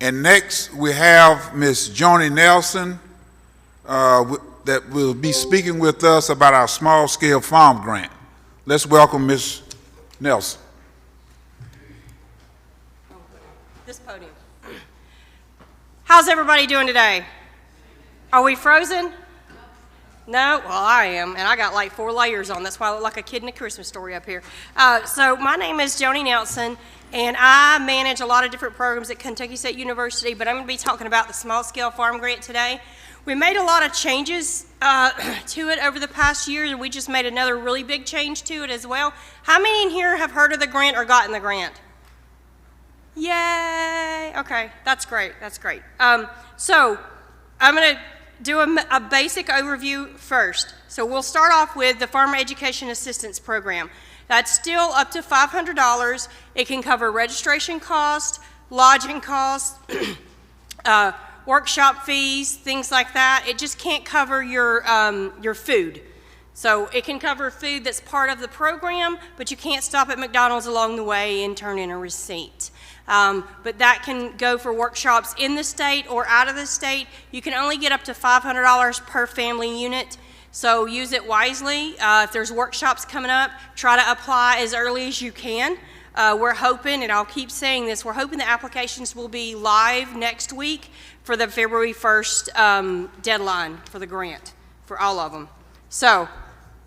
And next we have Miss Joni Nelson that will be speaking with us about our small-scale farm grant. Let's welcome Ms. Nelson. This podium. How's everybody doing today? Are we frozen? No? Well, I am, and I got like 4 layers on. That's why I look like a kid in a Christmas story up here. So my name is Joni Nelson, and I manage a lot of different programs at Kentucky State University, but I'm going to be talking about the small-scale farm grant today. We made a lot of changes to it over the past year, and we just made another really big change to it as well. How many in here have heard of the grant or gotten the grant? Yay! Okay, that's great. That's great. So I'm going to do a basic overview first. So we'll start off with the Farmer Education Assistance Program. That's still up to $500. It can cover registration costs, lodging costs, workshop fees, things like that. It just can't cover your food. So it can cover food that's part of the program, but you can't stop at McDonald's along the way and turn in a receipt. But that can go for workshops in the state or out of the state. You can only get up to $500 per family unit, so use it wisely. If there's workshops coming up, try to apply as early as you can. We're hoping, and I'll keep saying this, we're hoping the applications will be live next week for the February 1st deadline for the grant, for all of them. So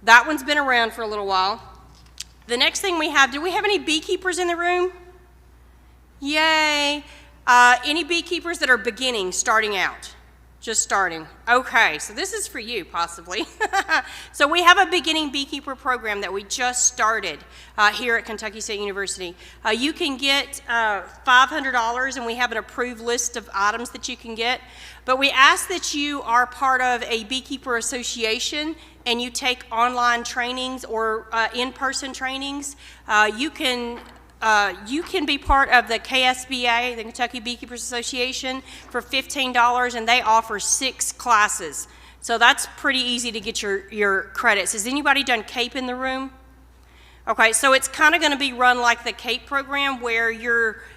that one's been around for a little while. The next thing we have, do we have any beekeepers in the room? Yay. Any beekeepers that are beginning, starting out? Just starting. Okay, so this is for you, possibly. So we have a beginning beekeeper program that we just started here at Kentucky State University. You can get $500, and we have an approved list of items that you can get. But we ask that you are part of a beekeeper association and you take online trainings or in-person trainings. You can be part of the KSBA, the Kentucky Beekeepers Association, for $15, and they offer 6 classes. So that's pretty easy to get your credits. Has anybody done CAPE in the room? Okay, so it's kind of going to be run like the CAPE program, where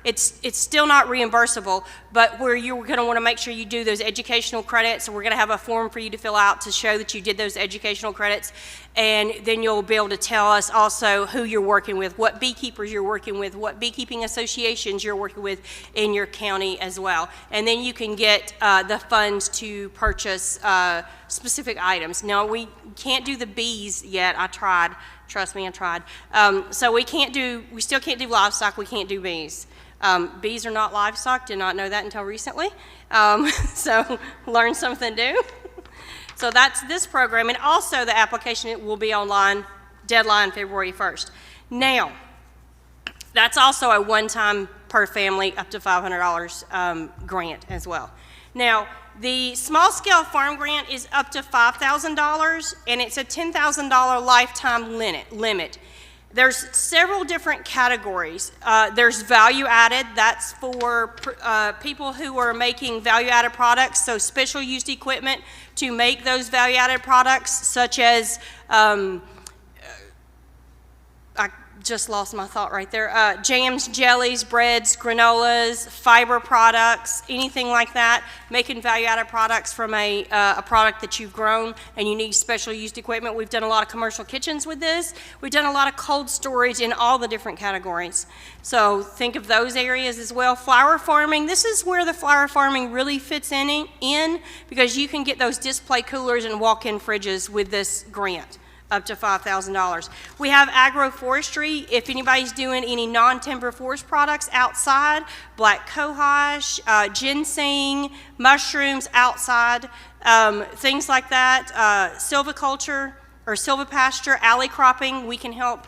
it's still not reimbursable, but where you're going to want to make sure you do those educational credits. So we're going to have a form for you to fill out to show that you did those educational credits, and then you'll be able to tell us also who you're working with, what beekeepers you're working with, what beekeeping associations you're working with in your county as well. And then you can get the funds to purchase specific items. Now, we can't do the bees yet. I tried. Trust me, I tried. So we still can't do livestock, we can't do bees. Bees are not livestock, did not know that until recently. So learn something new. So that's this program, and also the application will be online, deadline February 1st. Now, that's also a one-time per family up to $500 grant as well. Now, the small-scale farm grant is up to $5,000, and it's a $10,000 lifetime limit. There's several different categories. There's value-added. That's for people who are making value-added products, so special used equipment to make those value-added products, such as I just lost my thought right there. Jams, jellies, breads, granolas, fiber products, anything like that. Making value-added products from a product that you've grown and you need special used equipment. We've done a lot of commercial kitchens with this. We've done a lot of cold storage in all the different categories. So think of those areas as well. Flower farming, this is where the flower farming really fits in because you can get those display coolers and walk-in fridges with this grant, up to $5,000. We have agroforestry. If anybody's doing any non-timber forest products outside, black cohosh, ginseng, mushrooms outside, things like that, silviculture or silvipasture, alley cropping, we can help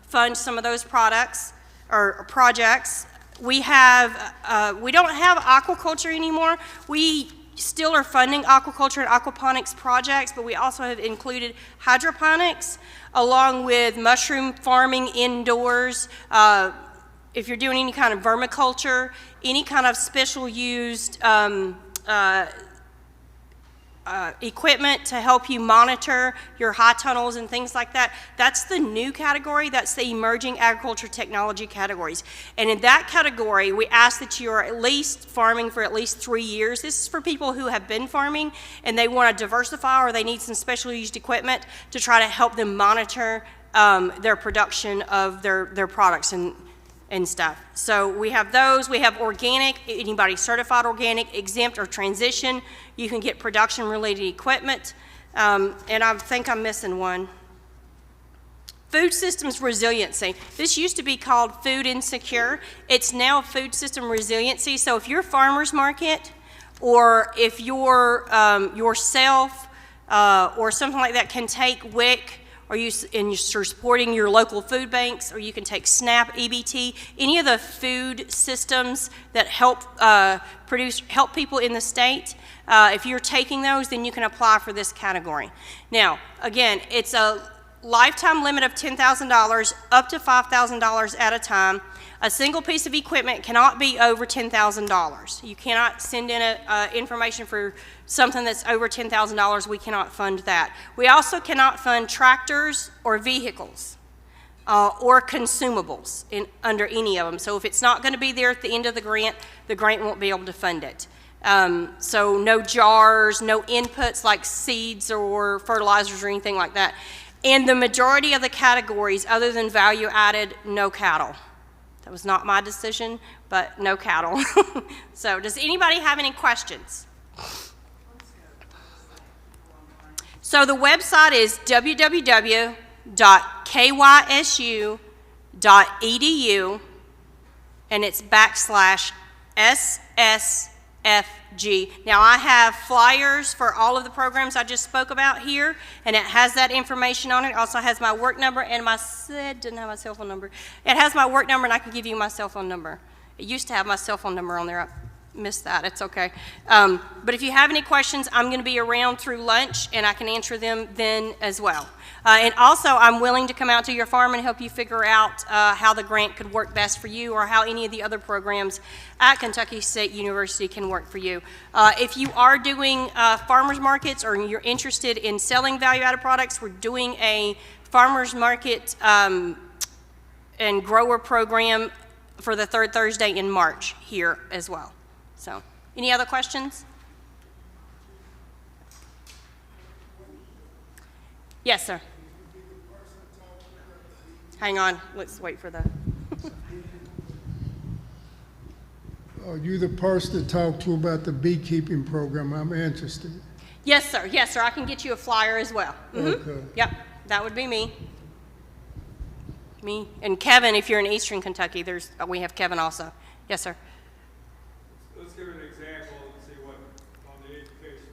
fund some of those products or projects. We don't have aquaculture anymore. We still are funding aquaculture and aquaponics projects, but we also have included hydroponics along with mushroom farming indoors. If you're doing any kind of vermiculture, any kind of special used equipment to help you monitor your high tunnels and things like that. That's the new category. That's the emerging agriculture technology categories. And in that category, we ask that you are at least farming for at least 3 years. This is for people who have been farming and they want to diversify, or they need some special used equipment to try to help them monitor their production of their products and stuff. So we have those. We have organic, anybody certified organic, exempt, or transition. You can get production related equipment. And I think I'm missing one. Food systems resiliency. This used to be called food insecure. It's now food system resiliency. So if your farmer's market, or if your yourself or something like that can take WIC, or you're supporting your local food banks, or you can take SNAP, EBT, any of the food systems that help help people in the state. If you're taking those, then you can apply for this category. Now, again, it's a lifetime limit of $10,000 up to $5,000 at a time. A single piece of equipment cannot be over $10,000. You cannot send in information for something that's over $10,000. We cannot fund that. We also cannot fund tractors or vehicles or consumables under any of them. So if it's not going to be there at the end of the grant won't be able to fund it. So no jars, no inputs like seeds or fertilizers or anything like that. And the majority of the categories, other than value added, no cattle. That was not my decision, but no cattle. So does anybody have any questions? So the website is www.kysu.edu, and it's /SSFG. Now I have flyers for all of the programs I just spoke about here, and it has that information on it. It also has my work number and didn't have my cell phone number. It has my work number, and I can give you my cell phone number. It used to have my cell phone number on there. I missed that. It's okay. But if you have any questions, I'm going to be around through lunch, and I can answer them then as well. And also, I'm willing to come out to your farm and help you figure out how the grant could work best for you, or how any of the other programs at Kentucky State University can work for you. If you are doing farmers markets, or you're interested in selling value-added products, we're doing a farmers market and grower program for the third Thursday in March here as well. So, any other questions? Yes, sir. Hang on, let's wait for the... Are you the person to talk to about the beekeeping program? I'm interested. Yes, sir. Yes, sir. I can get you a flyer as well. Okay. Yep, that would be me. Me and Kevin, if you're in Eastern Kentucky, we have Kevin also. Yes, sir. Let's give an example and see what on the education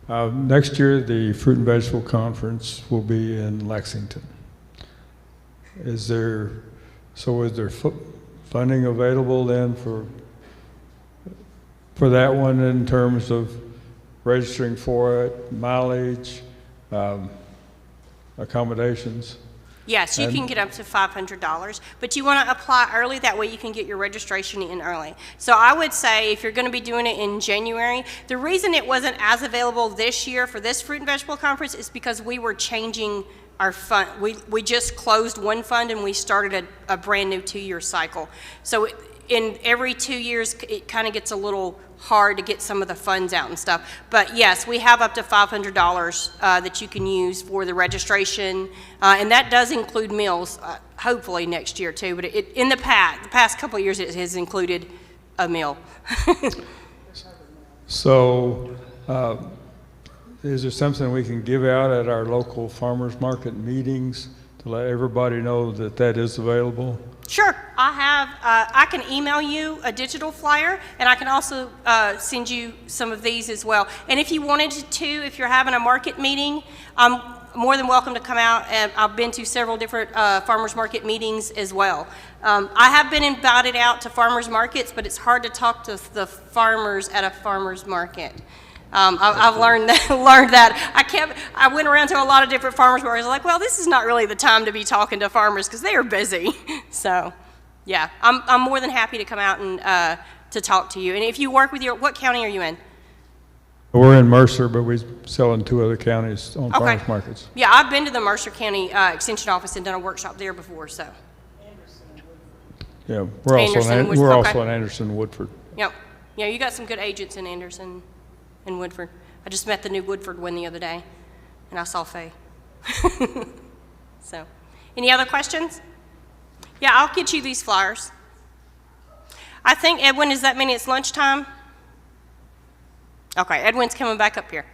part. Next year, the Fruit and Vegetable Conference will be in Lexington. Is there funding available then for that one, in terms of registering for it, mileage, accommodations? Yes, you can get up to $500, but you want to apply early. That way you can get your registration in early. So I would say if you're going to be doing it in January, the reason it wasn't as available this year for this Fruit and Vegetable Conference is because we were changing our fund. We just closed one fund and we started a brand new 2-year cycle. So in every 2 years, it kind of gets a little hard to get some of the funds out and stuff. But yes, we have up to $500 that you can use for the registration, and that does include meals, hopefully next year too. But in the past couple of years, it has included a meal. So, is there something we can give out at our local farmers market meetings to let everybody know that that is available? Sure, I can email you a digital flyer, and I can also send you some of these as well. And if you wanted to, if you're having a market meeting, I'm more than welcome to come out. And I've been to several different farmers market meetings as well. I have been invited out to farmers markets, but it's hard to talk to the farmers at a farmers market. I've learned that. I went around to a lot of different farmers markets. I was like, well, this is not really the time to be talking to farmers because they are busy. So, yeah, I'm more than happy to come out and to talk to you. And if you work with what county are you in? We're in Mercer, but we sell in 2 other counties on Okay. farmers markets. Yeah, I've been to the Mercer County Extension Office and done a workshop there before, so. Yeah, we're also Anderson, in, Woodford, we're okay. also in Anderson, Woodford. Yep. Yeah, you got some good agents in Anderson and Woodford. I just met the new Woodford one the other day, and I saw Faye. So, any other questions? Yeah, I'll get you these flyers. I think, Edwin, does that mean it's lunchtime? Okay, Edwin's coming back up here.